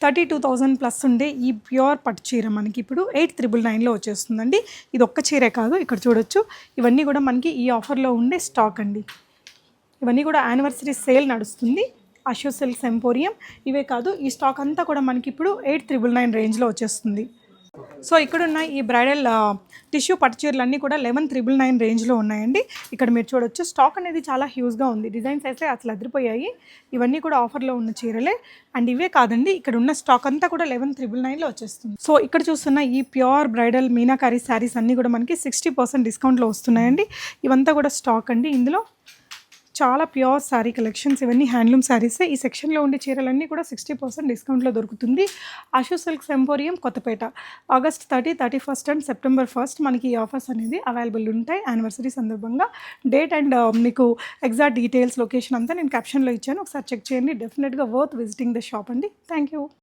32,000 plus ఉండే ఈ pure పట్టు చీర మనకి ఇప్పుడు 8,999లో వచ్చేస్తుందండి. ఇది ఒక్క చీరే కాదు, ఇక్కడ చూడొచ్చు ఇవన్నీ కూడా మనకి ఈ ఆఫర్లో ఉండే స్టాక్ అండి. ఇవన్నీ కూడా యానివర్సరీ సేల్ నడుస్తుంది అశు సిల్క్స్ ఎంపోరియం. ఇవే కాదు, ఈ స్టాక్ అంతా కూడా మనకి ఇప్పుడు 8,999 రేంజ్లో వచ్చేస్తుంది. సో ఇక్కడున్న ఈ బ్రైడల్ టిష్యూ పట్టు చీరలు అన్నీ కూడా 11,999 రేంజ్లో ఉన్నాయండి. ఇక్కడ మీరు చూడొచ్చు స్టాక్ అనేది చాలా హ్యూజ్గా ఉంది. డిజైన్స్ అయితే అసలు అదిరిపోయాయి. ఇవన్నీ కూడా ఆఫర్లో ఉన్న చీరలే. అండ్ ఇవే కాదండి, ఇక్కడ ఉన్న స్టాక్ అంతా కూడా 11,999లో వచ్చేస్తుంది. సో ఇక్కడ చూస్తున్న ఈ ప్యూర్ బ్రైడల్ మీనాకారీ శారీస్ అన్నీ కూడా మనకి 60% డిస్కౌంట్లో వస్తున్నాయండి. ఇవంతా కూడా స్టాక్ అండి. ఇందులో చాలా ప్యూర్ శారీ కలెక్షన్స్, ఇవన్నీ హ్యాండ్లూమ్ శారీసే. ఈ సెక్షన్లో ఉండే చీరలన్నీ కూడా 60% డిస్కౌంట్లో దొరుకుతుంది. Ashu silks emporium, Kothapeta. August 30, 31 and September 1 మనకి ఈ ఆఫర్స్ అనేది అవైలబుల్ ఉంటాయి యానివర్సరీ సందర్భంగా. డేట్ అండ్ మీకు ఎగ్జాక్ట్ డీటెయిల్స్, లొకేషన్ అంతా నేను క్యాప్షన్లో ఇచ్చాను, ఒకసారి చెక్ చేయండి. డెఫినెట్గా వర్త్ విజిటింగ్ ద షాప్ అండి. Thank you.